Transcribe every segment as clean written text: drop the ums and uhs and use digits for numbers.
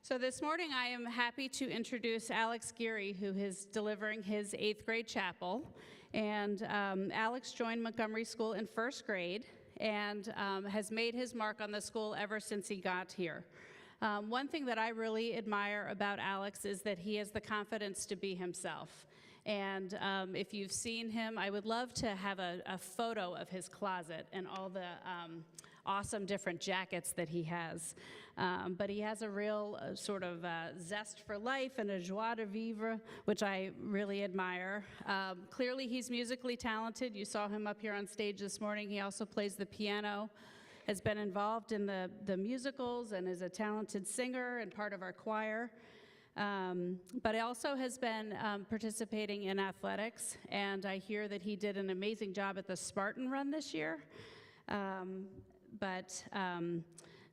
So this morning I am happy to introduce Alex Geary, who is delivering his 8th grade chapel. And Alex joined Montgomery School in 1st grade and has made his mark on the school ever since he got here. One thing that I really admire about Alex is that he has the confidence to be himself. And if you've seen him, I would love to have a photo of his closet and all the awesome different jackets that he has. But he has a real sort of zest for life and a joie de vivre, which I really admire. Clearly, he's musically talented. You saw him up here on stage this morning. He also plays the piano, has been involved in the musicals, and is a talented singer and part of our choir. But he also has been participating in athletics, and I hear that he did an amazing job at the Spartan Run this year. But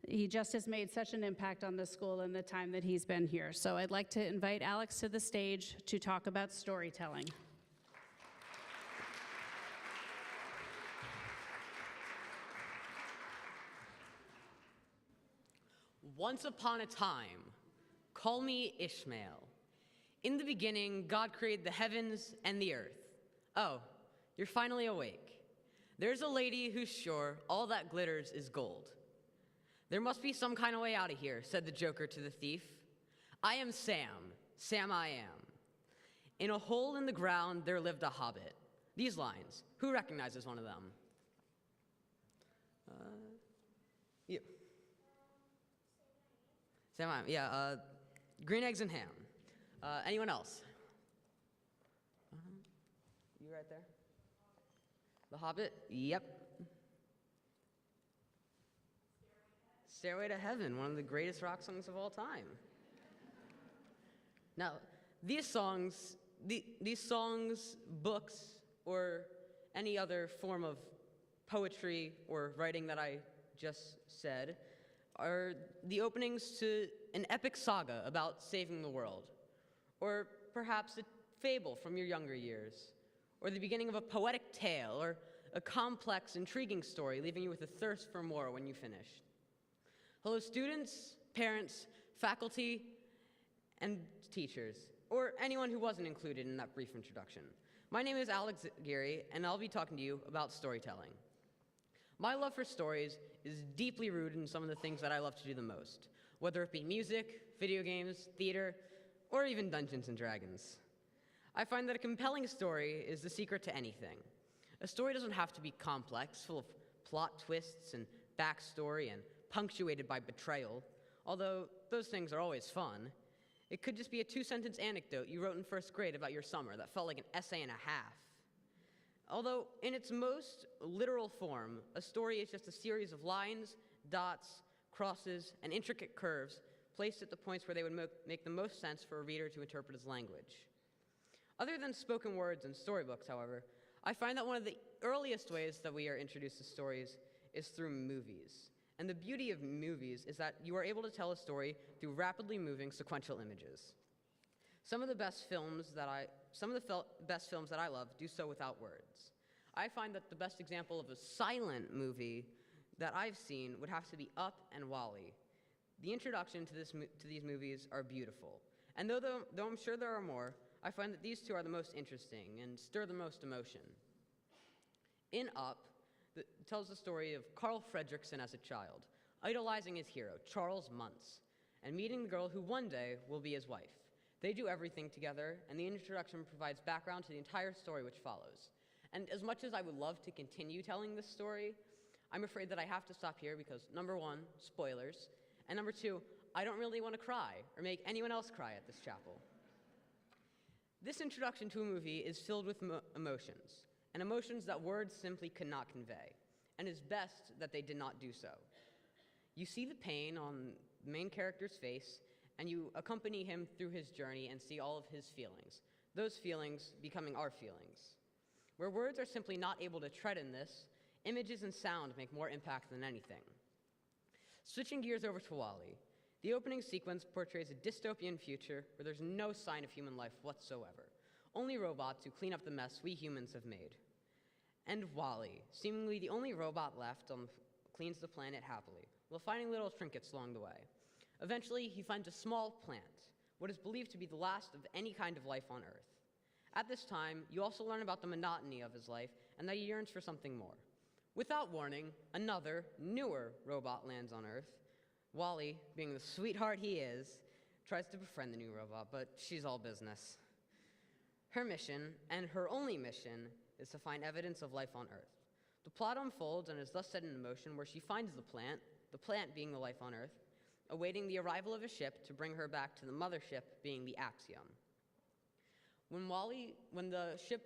he just has made such an impact on the school in the time that he's been here. So I'd like to invite Alex to the stage to talk about storytelling. Once upon a time, call me Ishmael. In the beginning, God created the heavens and the earth. Oh, you're finally awake. There's a lady who's sure all that glitters is gold. There must be some kind of way out of here, said the Joker to the thief. I am Sam, Sam I am. In a hole in the ground there lived a hobbit. These lines, who recognizes one of them? You. Sam I am, yeah, green eggs and ham. Anyone else? You right there? The Hobbit? Yep. Stairway to Heaven, one of the greatest rock songs of all time. Now, these songs, books, or any other form of poetry or writing that I just said are the openings to an epic saga about saving the world, or perhaps a fable from your younger years, or the beginning of a poetic tale, or a complex, intriguing story, leaving you with a thirst for more when you finish. Hello, students, parents, faculty, and teachers, or anyone who wasn't included in that brief introduction. My name is Alex Geary, and I'll be talking to you about storytelling. My love for stories is deeply rooted in some of the things that I love to do the most, whether it be music, video games, theater, or even Dungeons and Dragons. I find that a compelling story is the secret to anything. A story doesn't have to be complex, full of plot twists and backstory and punctuated by betrayal, although those things are always fun. It could just be a 2-sentence anecdote you wrote in 1st grade about your summer that felt like an essay and a half. Although in its most literal form, a story is just a series of lines, dots, crosses, and intricate curves placed at the points where they would make the most sense for a reader to interpret as language. Other than spoken words and storybooks, however, I find that one of the earliest ways that we are introduced to stories is through movies. And the beauty of movies is that you are able to tell a story through rapidly moving sequential images. Some of the best films that I love do so without words. I find that the best example of a silent movie that I've seen would have to be Up and WALL-E. The introduction to these movies are beautiful. And though I'm sure there are more, I find that these two are the most interesting and stir the most emotion. In Up, it tells the story of Carl Fredricksen as a child, idolizing his hero, Charles Muntz, and meeting the girl who one day will be his wife. They do everything together, and the introduction provides background to the entire story which follows. And as much as I would love to continue telling this story, I'm afraid that I have to stop here because, number one, spoilers, and number two, I don't really want to cry or make anyone else cry at this chapel. This introduction to a movie is filled with emotions, and emotions that words simply could not convey, and it's best that they did not do so. You see the pain on the main character's face, and you accompany him through his journey and see all of his feelings, those feelings becoming our feelings. Where words are simply not able to tread in this, images and sound make more impact than anything. Switching gears over to WALL-E, the opening sequence portrays a dystopian future where there's no sign of human life whatsoever, only robots who clean up the mess we humans have made. And WALL-E, seemingly the only robot left, cleans the planet happily, while finding little trinkets along the way. Eventually, he finds a small plant, what is believed to be the last of any kind of life on Earth. At this time, you also learn about the monotony of his life and that he yearns for something more. Without warning, another, newer robot lands on Earth. Wally, being the sweetheart he is, tries to befriend the new robot, but she's all business. Her mission, and her only mission, is to find evidence of life on Earth. The plot unfolds and is thus set in motion where she finds the plant being the life on Earth, awaiting the arrival of a ship to bring her back to the mothership being the Axiom. When the ship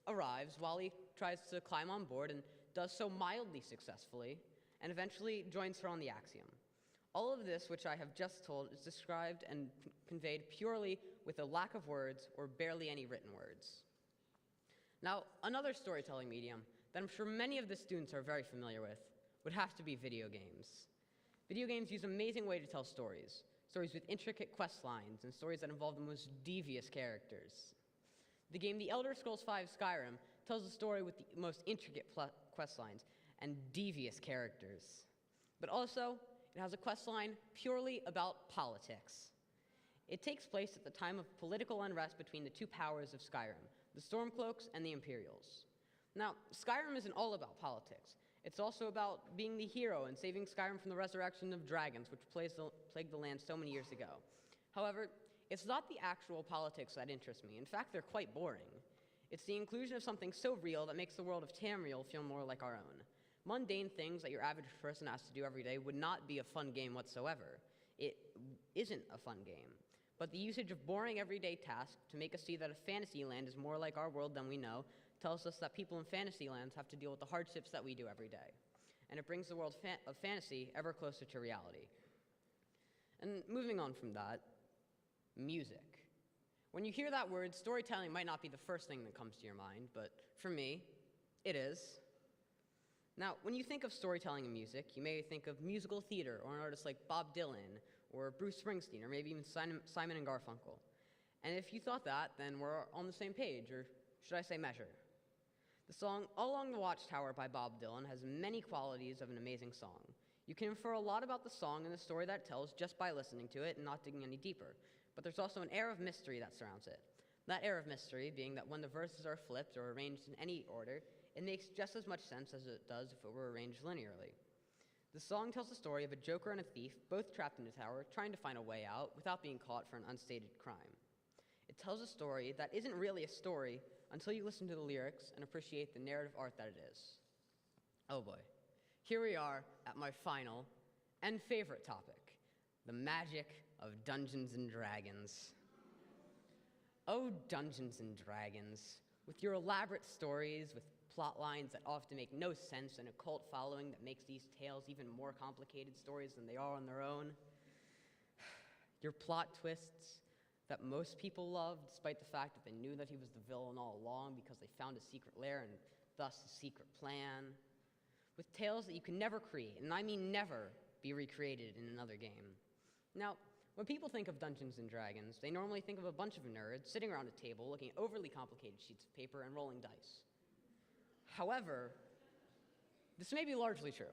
arrives, Wally tries to climb on board and does so mildly successfully, and eventually joins her on the Axiom. All of this, which I have just told, is described and conveyed purely with a lack of words or barely any written words. Now, another storytelling medium that I'm sure many of the students are very familiar with would have to be video games. Video games use an amazing way to tell stories with intricate quest lines and stories that involve the most devious characters. The game The Elder Scrolls V Skyrim tells a story with the most intricate quest lines and devious characters. But also, it has a quest line purely about politics. It takes place at the time of political unrest between the two powers of Skyrim, the Stormcloaks and the Imperials. Now, Skyrim isn't all about politics. It's also about being the hero and saving Skyrim from the resurrection of dragons, which plagued the land so many years ago. However, it's not the actual politics that interest me. In fact, they're quite boring. It's the inclusion of something so real that makes the world of Tamriel feel more like our own. Mundane things that your average person has to do every day would not be a fun game whatsoever. It isn't a fun game. But the usage of boring everyday tasks to make us see that a fantasy land is more like our world than we know tells us that people in fantasy lands have to deal with the hardships that we do every day. And it brings the world of fantasy ever closer to reality. And moving on from that, music. When you hear that word, storytelling might not be the first thing that comes to your mind, but for me, it is. Now, when you think of storytelling and music, you may think of musical theater or an artist like Bob Dylan or Bruce Springsteen or maybe even Simon and Garfunkel. And if you thought that, then we're on the same page, or should I say measure. The song All Along the Watchtower by Bob Dylan has many qualities of an amazing song. You can infer a lot about the song and the story that it tells just by listening to it and not digging any deeper. But there's also an air of mystery that surrounds it. That air of mystery being that when the verses are flipped or arranged in any order, it makes just as much sense as it does if it were arranged linearly. The song tells the story of a joker and a thief, both trapped in a tower, trying to find a way out without being caught for an unstated crime. It tells a story that isn't really a story until you listen to the lyrics and appreciate the narrative art that it is. Oh boy, here we are at my final and favorite topic, the magic of Dungeons and Dragons. Oh, Dungeons and Dragons, with your elaborate stories, with plot lines that often make no sense, and a cult following that makes these tales even more complicated stories than they are on their own. Your plot twists that most people love, despite the fact that they knew that he was the villain all along because they found a secret lair and thus a secret plan. With tales that you can never create, and I mean never, be recreated in another game. Now, when people think of Dungeons and Dragons, they normally think of a bunch of nerds sitting around a table looking at overly complicated sheets of paper and rolling dice. However, this may be largely true.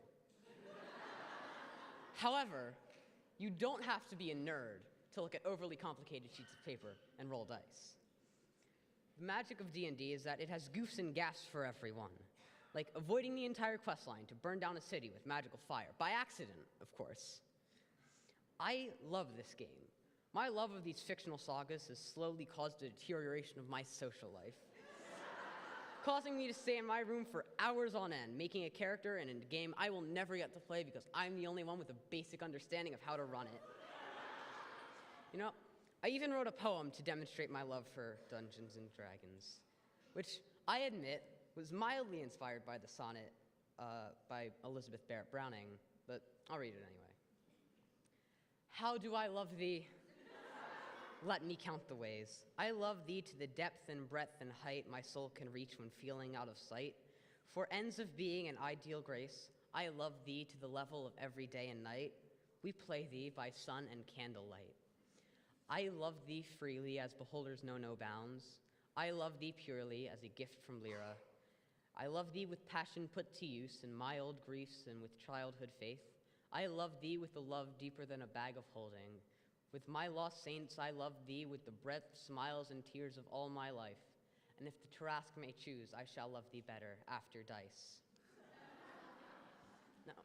However, you don't have to be a nerd to look at overly complicated sheets of paper and roll dice. The magic of D&D is that it has goofs and gaffes for everyone, like avoiding the entire questline to burn down a city with magical fire, by accident, of course. I love this game. My love of these fictional sagas has slowly caused a deterioration of my social life, causing me to stay in my room for hours on end, making a character in a game I will never get to play because I'm the only one with a basic understanding of how to run it. You know, I even wrote a poem to demonstrate my love for Dungeons and Dragons, which I admit was mildly inspired by the sonnet by Elizabeth Barrett Browning, but I'll read it anyway. How do I love thee? Let me count the ways. I love thee to the depth and breadth and height my soul can reach when feeling out of sight. For ends of being and ideal grace, I love thee to the level of every day and night. We play thee by sun and candlelight. I love thee freely as beholders know no bounds. I love thee purely as a gift from Lyra. I love thee with passion put to use in my old griefs and with childhood faith. I love thee with a love deeper than a bag of holding. With my lost saints, I love thee with the breath, smiles, and tears of all my life. And if the Tarrasque may choose, I shall love thee better after dice. Now,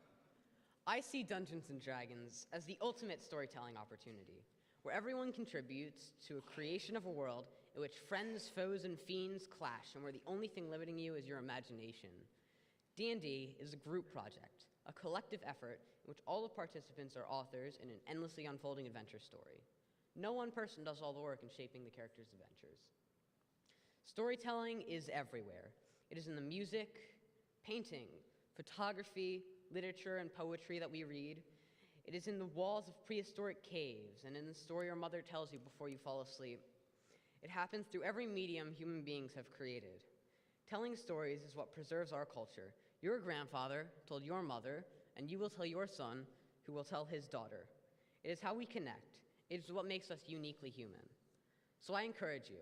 I see Dungeons & Dragons as the ultimate storytelling opportunity, where everyone contributes to a creation of a world in which friends, foes, and fiends clash, and where the only thing limiting you is your imagination. D&D is a group project, a collective effort in which all the participants are authors in an endlessly unfolding adventure story. No one person does all the work in shaping the characters' adventures. Storytelling is everywhere. It is in the music, painting, photography, literature, and poetry that we read. It is in the walls of prehistoric caves and in the story your mother tells you before you fall asleep. It happens through every medium human beings have created. Telling stories is what preserves our culture. Your grandfather told your mother, and you will tell your son, who will tell his daughter. It is how we connect. It is what makes us uniquely human. So I encourage you,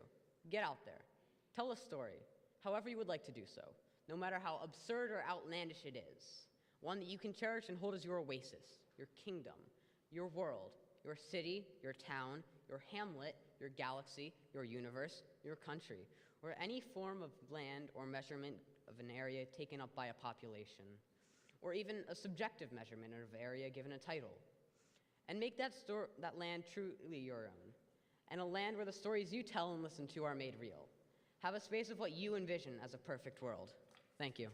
get out there. Tell a story, however you would like to do so, no matter how absurd or outlandish it is. One that you can cherish and hold as your oasis, your kingdom, your world, your city, your town, your hamlet, your galaxy, your universe, your country, or any form of land or measurement of an area taken up by a population, or even a subjective measurement of area given a title. And make that land truly your own, and a land where the stories you tell and listen to are made real. Have a space of what you envision as a perfect world. Thank you.